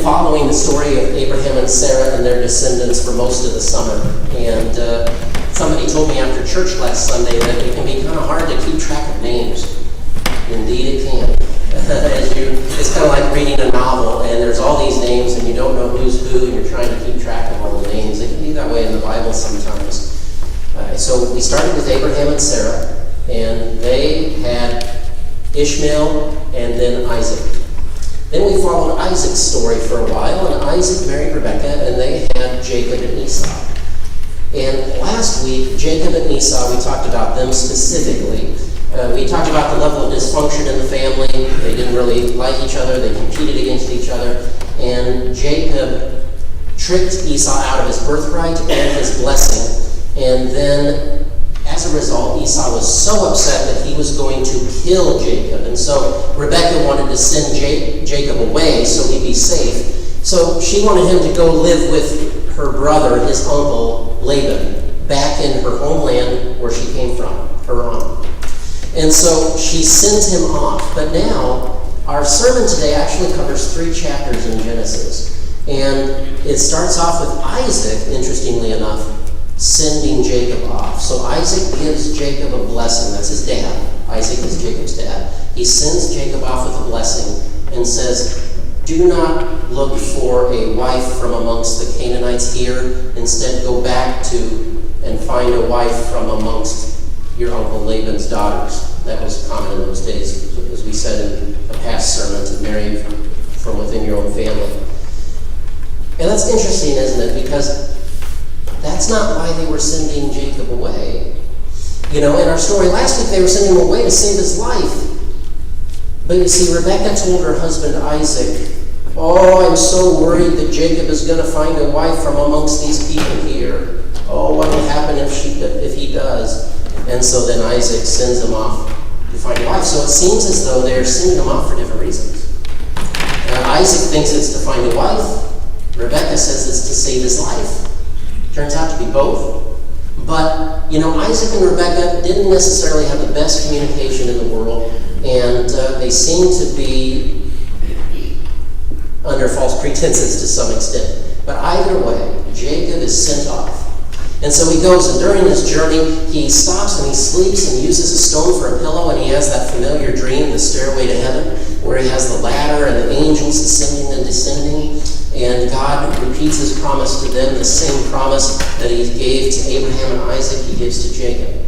following the story of Abraham and Sarah and their descendants for most of the summer. And somebody told me after church last Sunday that it can be kind of hard to keep track of names. Indeed it can. It's kind of like reading a novel, and there's all these names, and you don't know who's who, and you're trying to keep track of all the names. It can be that way in the Bible sometimes. So we started with Abraham and Sarah, and they had Ishmael and then Isaac. Then we followed Isaac's story for a while, and Isaac married Rebekah, and they had Jacob and Esau. And last week, Jacob and Esau, we talked about them specifically. We talked about the level of dysfunction in the family. They didn't really like each other. They competed against each other. And Jacob tricked Esau out of his birthright and his blessing. And then, as a result, Esau was so upset that he was going to kill Jacob. And so Rebekah wanted to send Jacob away so he'd be safe. So she wanted him to go live with her brother, his uncle, Laban, back in her homeland where she came from, Harlan. And so she sends him off. But now, our sermon today actually covers 3 chapters in Genesis. And it starts off with Isaac, interestingly enough, sending Jacob off. So Isaac gives Jacob a blessing. That's his dad. Isaac is Jacob's dad. He sends Jacob off with a blessing and says, do not look for a wife from amongst the Canaanites here. Instead, go back to and find a wife from amongst your uncle Laban's daughters. That was common in those days, as we said in a past sermon, to marry from within your own family. And that's interesting, isn't it? Because that's not why they were sending Jacob away. You know, in our story last week, they were sending him away to save his life. But you see, Rebekah told her husband Isaac, oh, I'm so worried that Jacob is going to find a wife from amongst these people here. Oh, what will happen if he does? And so then Isaac sends him off to find a wife. So it seems as though they're sending him off for different reasons. Isaac thinks it's to find a wife. Rebekah says it's to save his life. Turns out to be both. But, you know, Isaac and Rebekah didn't necessarily have the best communication in the world, and they seem to be under false pretenses to some extent. But either way, Jacob is sent off. And so he goes, and during his journey, he stops and he sleeps and uses a stone for a pillow, and he has that familiar dream, the stairway to heaven, where he has the ladder and the angels ascending and descending. And God repeats his promise to them, the same promise that he gave to Abraham and Isaac, he gives to Jacob.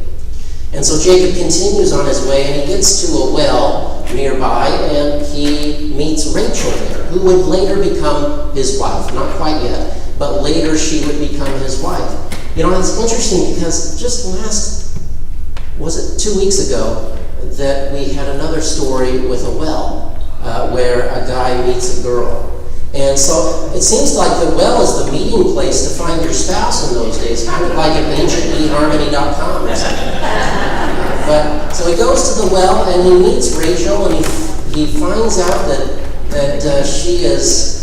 And so Jacob continues on his way, and he gets to a well nearby, and he meets Rachel there, who would later become his wife. Not quite yet, but later she would become his wife. You know, it's interesting because just 2 weeks ago, that we had another story with a well, where a guy meets a girl. And so it seems like the well is the meeting place to find your spouse in those days, kind of like at ancient eharmony.com or something. But so he goes to the well and he meets Rachel, and he finds out that she is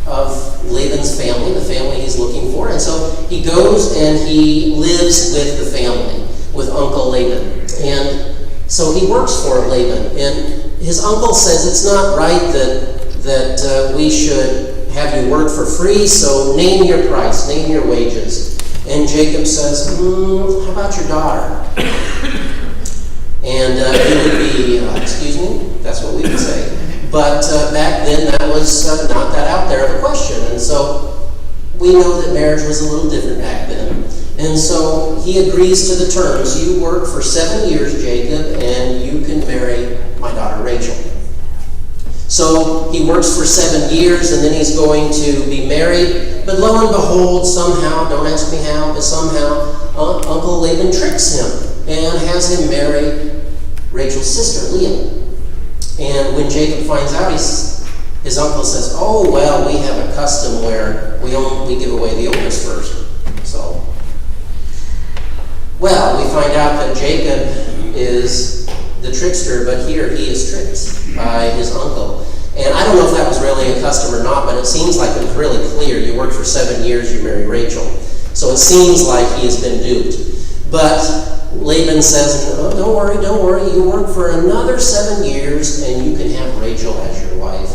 of Laban's family, the family he's looking for. And so he goes and he lives with the family, with Uncle Laban. And so he works for Laban. And his uncle says it's not right that we should have you work for free, so name your price, name your wages. And Jacob says, how about your daughter? And it would be, excuse me, that's what we would say. But back then that was not that out there of a question. And so we know that marriage was a little different back then. And so he agrees to the terms. You work for 7 years, Jacob, and you can marry my daughter Rachel. So he works for 7 years, and then he's going to be married. But lo and behold, somehow, don't ask me how, but somehow, Uncle Laban tricks him and has him marry Rachel's sister, Leah. And when Jacob finds out, his uncle says, oh, well, we have a custom where we give away the oldest first. So, well, we find out that Jacob is the trickster, but here he is tricked by his uncle. And I don't know if that was really a custom or not, but it seems like it was really clear. You work for 7 years, you marry Rachel. So it seems like he has been duped. But Laban says, oh, don't worry, you work for another 7 years, and you can have Rachel as your wife.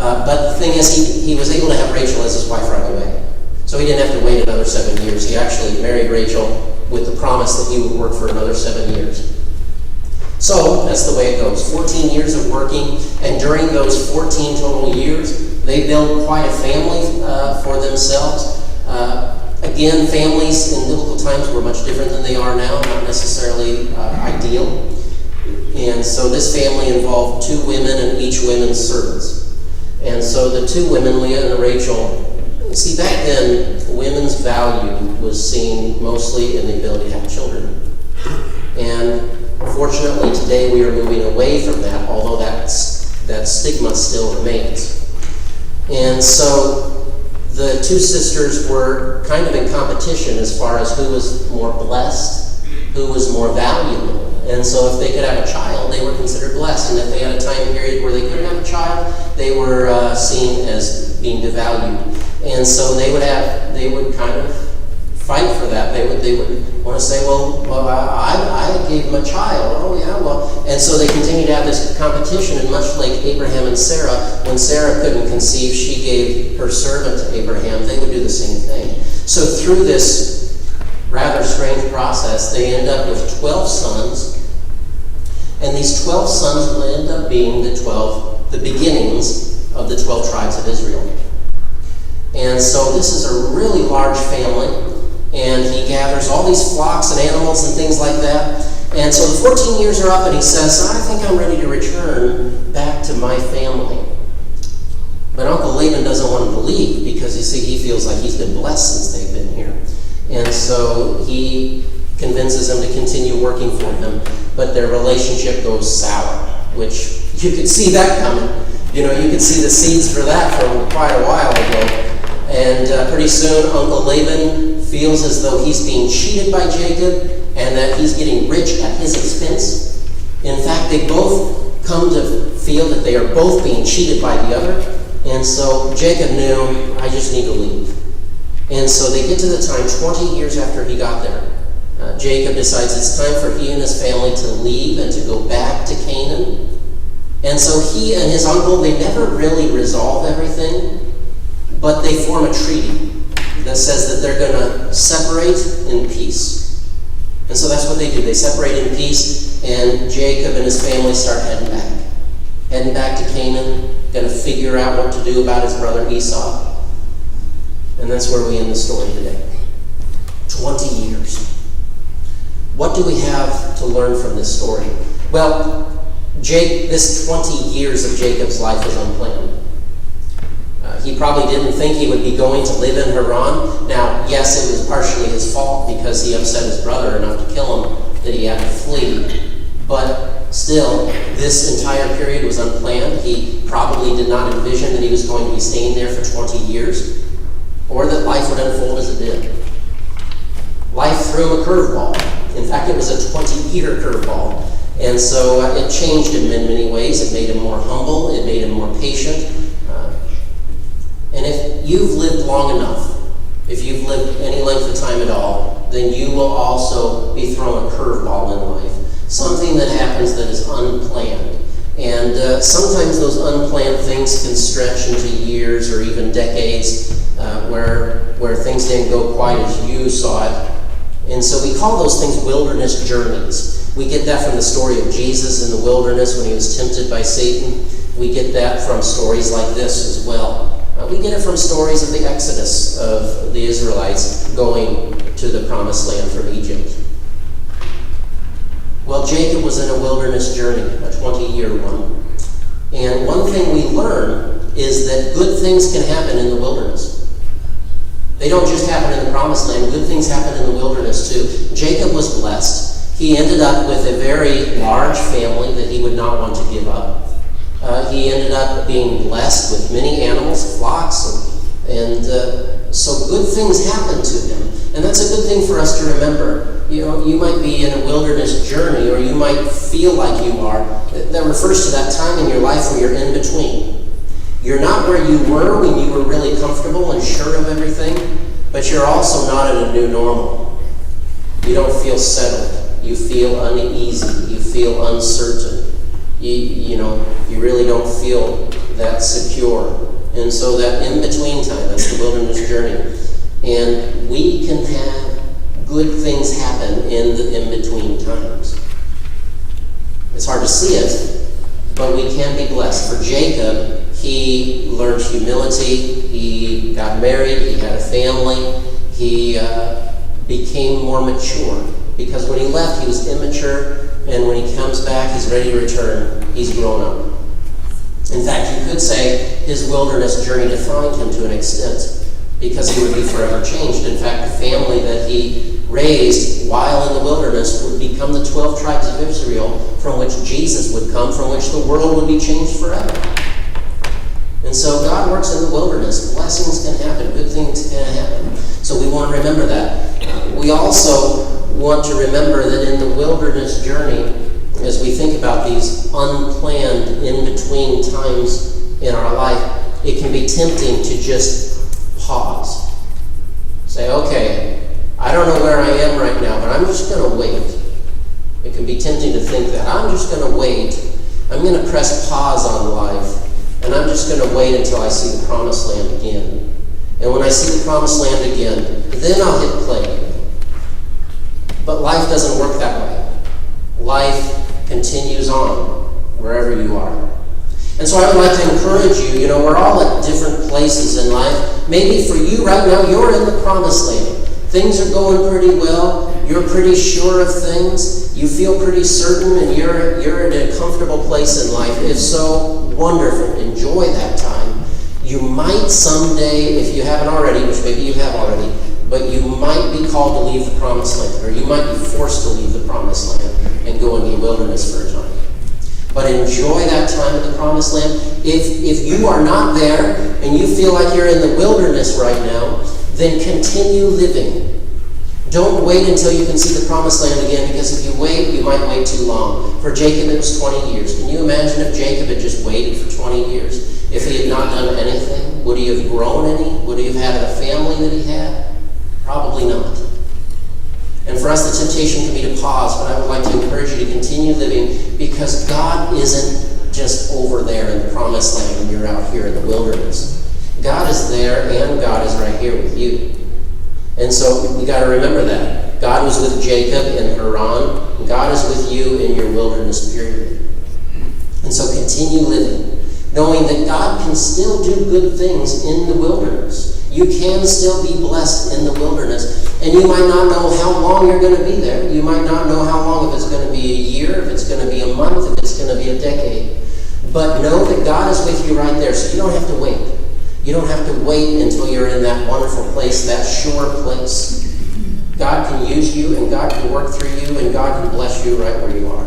But the thing is, he was able to have Rachel as his wife right away. So he didn't have to wait another 7 years. He actually married Rachel with the promise that he would work for another 7 years. So that's the way it goes. 14 years of working, and during those 14 total years, they built quite a family for themselves. Again, families in biblical times were much different than they are now, not necessarily ideal. And so this family involved 2 women and each women's servants. And so the 2 women, Leah and Rachel, see, back then, women's value was seen mostly in the ability to have children. And fortunately, today we are moving away from that, although that stigma still remains. And so the 2 sisters were kind of in competition as far as who was more blessed, who was more valuable. And so if they could have a child, they were considered blessed. And if they had a time period where they couldn't have a child, they were seen as being devalued. And so they would kind of fight for that. They would want to say, well, I gave him a child. Oh yeah, well, and so they continued to have this competition. And much like Abraham and Sarah, when Sarah couldn't conceive, she gave her servant to Abraham. They would do the same thing. So through this rather strange process, they end up with 12 sons, and these 12 sons will end up being the beginnings of the 12 tribes of Israel. And so this is a really large family, and he gathers all these flocks and animals and things like that. And so the 14 years are up, and he says, I think I'm ready to return back to my family. But Uncle Laban doesn't want him to leave, because you see, he feels like he's been blessed since they've been here. And so he convinces him to continue working for him, but their relationship goes sour, which you could see that coming. You know, you could see the seeds for that from quite a while ago. And pretty soon, Uncle Laban feels as though he's being cheated by Jacob and that he's getting rich at his expense. In fact, they both come to feel that they are both being cheated by the other. And so Jacob knew, I just need to leave. And so they get to the time, 20 years after he got there. Jacob decides it's time for he and his family to leave and to go back to Canaan. And so he and his uncle, they never really resolve everything, but they form a treaty that says that they're going to separate in peace. And so that's what they do. They separate in peace, and Jacob and his family start heading back to Canaan, going to figure out what to do about his brother Esau. And that's where we end the story today. 20 years. What do we have to learn from this story? Well, this 20 years of Jacob's life was unplanned. He probably didn't think he would be going to live in Haran. Now, yes, it was partially his fault because he upset his brother enough to kill him that he had to flee. But still, this entire period was unplanned. He probably did not envision that he was going to be staying there for 20 years, or that life would unfold as it did. Life threw him a curveball. In fact, it was a 20-year curveball. And so it changed him in many ways. It made him more humble. It made him more patient. And if you've lived long enough, if you've lived any length of time at all, then you will also be thrown a curveball in life. Something that happens that is unplanned. And sometimes those unplanned things can stretch into years or even decades where things didn't go quite as you saw it. And so we call those things wilderness journeys. We get that from the story of Jesus in the wilderness when he was tempted by Satan. We get that from stories like this as well. We get it from stories of the Exodus of the Israelites going to the promised land from Egypt. Well, Jacob was in a wilderness journey, a 20-year one. And one thing we learn is that good things can happen in the wilderness. They don't just happen in the promised land. Good things happen in the wilderness too. Jacob was blessed. He ended up with a very large family that he would not want to give up. He ended up being blessed with many animals, flocks, and so good things happened to him. And that's a good thing for us to remember. You know, you might be in a wilderness journey, or you might feel like you are. That refers to that time in your life where you're in between. You're not where you were when you were really comfortable and sure of everything, but you're also not in a new normal. You don't feel settled. You feel uneasy. You feel uncertain. you really don't feel that secure. And so that in-between time, that's the wilderness journey. And we can have good things happen in the in-between times. It's hard to see it, but we can be blessed. For Jacob, he learned humility, he got married, he had a family, he became more mature. Because when he left, he was immature, and when he comes back, he's ready to return. He's grown up. In fact, you could say his wilderness journey defined him to an extent, because he would be forever changed. In fact, the family that he raised while in the wilderness would become the 12 tribes of Israel, from which Jesus would come, from which the world would be changed forever. And so God works in the wilderness. Blessings can happen. Good things can happen. So we want to remember that. We also want to remember that in the wilderness journey, as we think about these unplanned in-between times in our life, it can be tempting to just pause. Say, okay, I don't know where I am right now, but I'm just going to wait. It can be tempting to think that. I'm just going to wait. I'm going to press pause on life, and I'm just going to wait until I see the promised land again. And when I see the promised land again, then I'll hit play. But life doesn't work that way. Life continues on wherever you are. And so I would like to encourage you, we're all at different places in life. Maybe for you right now, you're in the promised land. Things are going pretty well. You're pretty sure of things. You feel pretty certain, and you're in a comfortable place in life. If so, wonderful. Enjoy that time. You might someday, if you haven't already, which maybe you have already, but you might be called to leave the promised land, or you might be forced to leave the promised land and go into the wilderness for a time. But enjoy that time in the promised land. If you are not there and you feel like you're in the wilderness right now, then continue living. Don't wait until you can see the promised land again, because if you wait, you might wait too long. For Jacob, it was 20 years. Can you imagine if Jacob had just waited for 20 years? If he had not done anything, would he have grown any? Would he have had the family that he had? Probably not. And for us, the temptation can be to pause, but I would like to encourage you to continue living, because God isn't just over there in the promised land and you're out here in the wilderness. God is there, and God is right here with you. And so we got to remember that. God was with Jacob in Haran, and God is with you in your wilderness period. And so continue living, knowing that God can still do good things in the wilderness. You can still be blessed in the wilderness. And you might not know how long you're going to be there. You might not know how long, if it's going to be a year, if it's going to be a month, if it's going to be a decade. But know that God is with you right there, so you don't have to wait. You don't have to wait until you're in that wonderful place, that sure place. God can use you, and God can work through you, and God can bless you right where you are.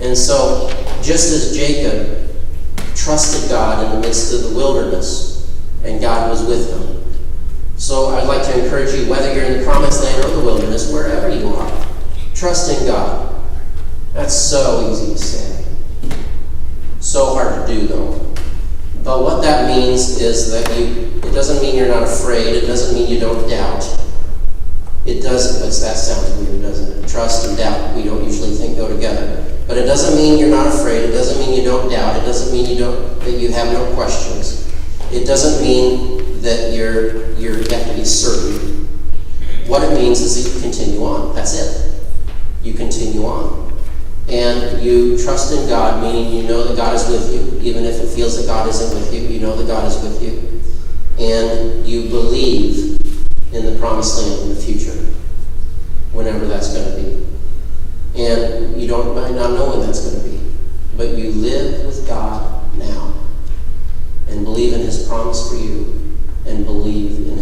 And so, just as Jacob trusted God in the midst of the wilderness, and God was with him, so I'd like to encourage you, whether you're in the promised land or the wilderness, wherever you are, trust in God. That's so easy to say. So hard to do, though. But what that means is that it doesn't mean you're not afraid. It doesn't mean you don't doubt. It doesn't, but that sounds weird, doesn't it? Trust and doubt, we don't usually think go together. But it doesn't mean you're not afraid. It doesn't mean you don't doubt. It doesn't mean that you have no questions. It doesn't mean that you have to be certain. What it means is that you continue on. That's it. You continue on. And you trust in God, meaning you know that God is with you. Even if it feels that God isn't with you, you know that God is with you. And you believe in the promised land in the future, whenever that's going to be. And you might not know when that's going to be, but you live with God now, and believe in His promise for you, and believe in